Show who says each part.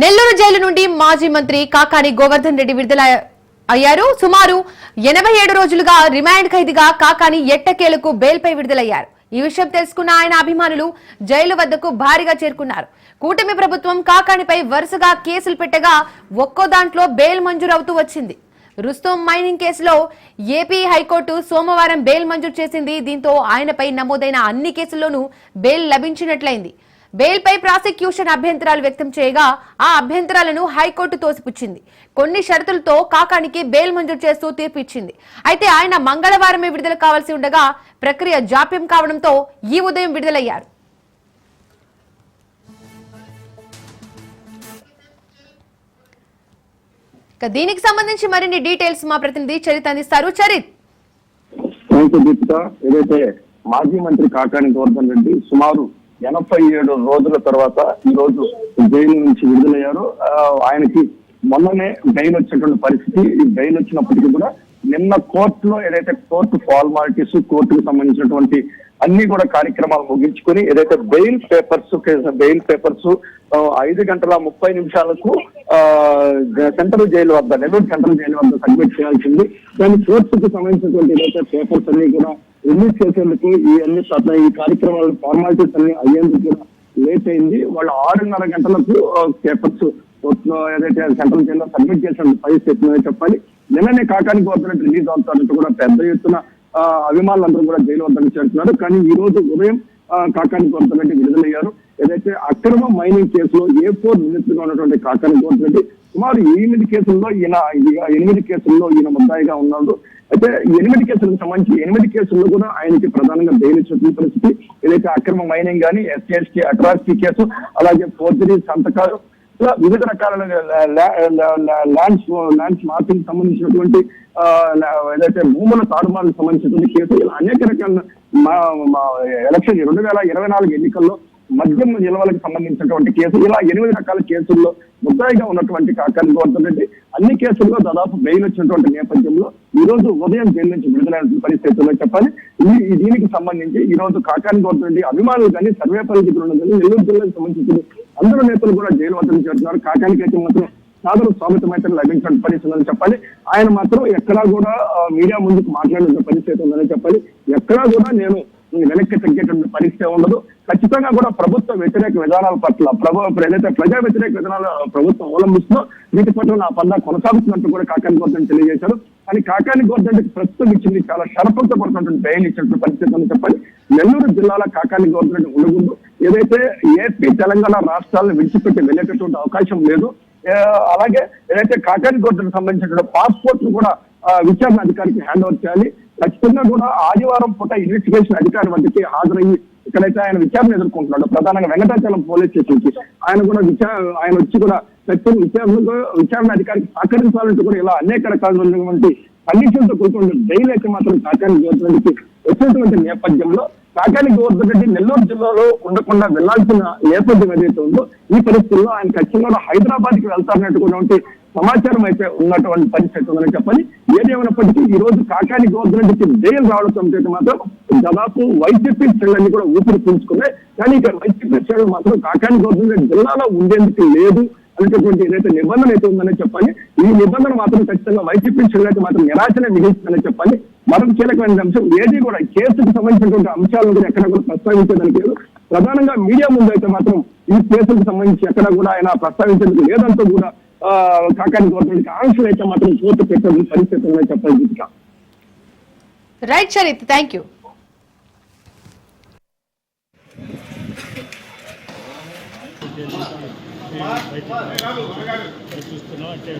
Speaker 1: Nellore jail నుండి మాజీ మంత్రి కాకాని గోవర్ధన్ రెడ్డి విడుదల అయ్యారు. సుమారు 87 రోజులుగా రిమాండ్ ఖైదీగా కాకాని ఎట్టకేలకు బెయిల్పై విడుదలయ్యారు. ఈ విషయం తెలుసుకున్న ఆయన అభిమానులు జైలు వద్దకు భారీగా చేరుకున్నారు. కూటమి ప్రభుత్వం కాకానిపై వరుసగా కేసులు పెట్టగా ఒక్కో దాంట్లో బెయిల్ మంజూరవుతూ వచ్చింది. రుస్తోం మైనింగ్ కేసులో ఏపీ హైకోర్టు సోమవారం బెయిల్ మంజూరు చేసింది. దీంతో ఆయనపై నమోదైన అన్ని కేసుల్లోనూ బెయిల్ లభించినట్లయింది. బెయిల్పై ప్రాసిక్యూషన్ అభ్యంతరాలు వ్యక్తం చేయగా ఆ అభ్యంతరాలను హైకోర్టు తోసిపుచ్చింది. కొన్ని షరతులతో కాకానికి బెయిల్ మంజూరు చేస్తూ తీర్పు ఇచ్చింది. అయితే ఆయన మంగళవారమే విడుదల కావాల్సి ఉండగా ప్రక్రియ జాప్యం కావడంతో ఈ ఉదయం విడుదలయ్యారు. దీనికి సంబంధించి మరిన్ని డీటెయిల్స్ మా ప్రతినిధి చరిత్ అందిస్తారు. చరిత్,
Speaker 2: ఏదైతే మాజీ మంత్రి కాకాని గోవర్ధన్ రెడ్డి సుమారు 87 రోజుల తర్వాత ఈ రోజు జైలు నుంచి విడుదలయ్యారు. ఆయనకి మొన్ననే బెయిల్ వచ్చేటువంటి పరిస్థితి. ఈ బెయిల్ వచ్చినప్పటికీ కూడా నిన్న కోర్టులో ఏదైతే కోర్టు ఫార్మాలిటీస్, కోర్టుకు సంబంధించినటువంటి అన్ని కూడా కార్యక్రమాలు ముగించుకొని ఏదైతే బెయిల్ పేపర్స్ 5:30 సెంట్రల్ జైలు వద్ద, నెల్లూరు సెంట్రల్ జైలు వద్ద సబ్మిట్ చేయాల్సింది. దాని కోర్టుకు సంబంధించినటువంటి ఏదైతే పేపర్స్ అన్ని కూడా రిలీజ్ చేసేందుకు ఈ కార్యక్రమాలు ఫార్మాలిటీస్ అన్ని అయ్యేందుకు కూడా లేట్ అయింది. వాళ్ళు 6:30 గంటలకు పేపర్స్ ఏదైతే సెంట్రల్ జైల్లో సబ్మిట్ చేసిన పరిస్థితి చెప్పాలి. నిన్ననే కాకాని గోవర్ధన్ రిలీజ్ అవుతారంటూ కూడా పెద్ద ఎత్తున అభిమానులందరూ కూడా జైలు వద్దకు చేరుతున్నారు. కానీ ఈ రోజు ఉదయం కాకాని గోవర్ధన్ రెడ్డి విడుదలయ్యారు. ఏదైతే అక్రమ మైనింగ్ కేసులో A4 నిందితుడిగా ఉన్నటువంటి కాకాని గోవర్ధన్ రెడ్డి సుమారు 8 కేసుల్లో ఈయన ముద్దాయిగా ఉన్నాడు. అయితే 8 కేసులకు సంబంధించి 8 కేసుల్లో కూడా ఆయనకి ప్రధానంగా బెయిల్ ఇచ్చిన పరిస్థితి. ఏదైతే అక్రమ మైనింగ్ కానీ, SC/ST అట్రాసిటీ కేసు, అలాగే ఫోర్జరీ సంతకాలు, ఇలా వివిధ రకాల ల్యాండ్స్ మార్పింగ్ సంబంధించినటువంటి ఏదైతే భూముల తారుమారులకు సంబంధించినటువంటి కేసు, ఇలా అనేక రకాల ఎలక్షన్ 2024 ఎన్నికల్లో మద్యం నిల్వలకు సంబంధించినటువంటి కేసు, ఇలా 8 రకాల కేసుల్లో ముద్దాయిగా ఉన్నటువంటి కాకాని గోవర్ధన్ రెడ్డి అన్ని కేసుల్లో దాదాపు బెయిల్ వచ్చినటువంటి నేపథ్యంలో ఈ రోజు ఉదయం జైలు నుంచి విడుదలైన పరిస్థితుల్లో చెప్పాలి. దీనికి సంబంధించి ఈ రోజు కాకాని గోవర్ధన్ రెడ్డి అభిమానులు కానీ, సర్వేపల్లి కానీ, నెల్లూరు జిల్లాకు సంబంధించిన అందరూ నేతలు కూడా జైలు వద్దకు చేరుతున్నారు. కాకానికి అయితే మాత్రం సాదర స్వాగతం అయితే లభించిన పరిస్థితి ఉందని చెప్పాలి. ఆయన మాత్రం ఎక్కడా కూడా మీడియా ముందుకు మాట్లాడిన పరిస్థితి ఉందని చెప్పాలి. ఎక్కడా కూడా నేను వెనక్కి తగ్గేటువంటి పరిస్థితి ఉండదు. ఖచ్చితంగా కూడా ప్రభుత్వ వ్యతిరేక విధానాల పట్ల ఏదైతే ప్రజా వ్యతిరేక విధానాలు ప్రభుత్వం అవలంబిస్తుందో వీటి పట్ల నా పందా కొనసాగుతున్నట్టు కూడా కాకాని గోవర్ధన్ తెలియజేశారు. కానీ కాకాని గోవర్ధన్ ప్రస్తుతం ఇచ్చింది చాలా షరతులతో పడుతున్నటువంటి బెయిల్ ఇచ్చినటువంటి పరిస్థితి అని చెప్పాలి. నెల్లూరు జిల్లాలో కాకాని గోవర్ధన్ ఉండకూడదు. ఏదైతే ఏపీ, తెలంగాణ రాష్ట్రాలను విడిచిపెట్టి వెళ్ళేటటువంటి అవకాశం లేదు. అలాగే ఏదైతే కాకాని గోవర్ధన్ సంబంధించినటువంటి పాస్పోర్ట్ ను కూడా విచారణ అధికారికి హ్యాండ్ ఓవర్ చేయాలి. ఖచ్చితంగా కూడా ఆదివారం పూట ఇన్వెస్టిగేషన్ అధికారి వద్దకి హాజరయ్యి ఇక్కడైతే ఆయన విచారణ ఎదుర్కొంటున్నాడు. ప్రధానంగా వెంకటాచలం పోలీస్ స్టేషన్ కి ఆయన వచ్చి కూడా విచారణ అధికారికి సహకరించాలంటూ కూడా ఇలా అనేక రకాలైనటువంటి కండిషన్తో కూడుకున్న బెయిల్ అయితే మాత్రం కాకాని గోవర్ధన్ రెడ్డికి వచ్చినటువంటి నేపథ్యంలో కాకాని గోవర్ధన్ రెడ్డి నెల్లూరు జిల్లాలో ఉండకుండా వెళ్లాల్సిన నేపథ్యం ఏదైతే ఉందో ఈ పరిస్థితుల్లో ఆయన ఖచ్చితంగా హైదరాబాద్ కి వెళ్తారన్నటువంటి సమాచారం అయితే ఉన్నటువంటి పరిస్థితి ఉందని చెప్పాలి. ఏదేమైనప్పటికీ ఈ రోజు కాకాని గోవర్ధన్ రెడ్డికి బెయిల్ రావడంతో మాత్రం దాదాపు వైసీపీ శ్రేణులన్నీ కూడా ఊపిరి పీల్చుకున్నాయి. కానీ ఇక్కడ వైసీపీ శ్రేణులు మాత్రం కాకాని గోవర్ధన్ రెడ్డి జిల్లాలో ఉండేందుకు లేదు అనేటటువంటి ఏదైతే నిబంధన అయితే ఉందని చెప్పాలి. ఈ నిబంధన మాత్రం ఖచ్చితంగా వైసీపీ శ్రేణులైతే మాత్రం నిరాశనే మిగిలిస్తుందని చెప్పాలి. మరొక కీలకమైన అంశం ఏది కూడా కేసుకు సంబంధించినటువంటి అంశాలను కూడా ఎక్కడ కూడా ప్రస్తావించేదానికి లేదు. ప్రధానంగా మీడియా ముందు అయితే మాత్రం ఈ కేసుకు సంబంధించి ఎక్కడ కూడా ఆయన ప్రస్తావించేందుకు లేదంటూ కూడా కాకాని గోవర్ధన్ ఆంక్షలు అయితే మాత్రం కోర్టు పెట్టే పరిస్థితి ఉందని చెప్పాలి. Deepika,
Speaker 1: right Charith, thank you.
Speaker 3: చూస్తున్నాం అంటే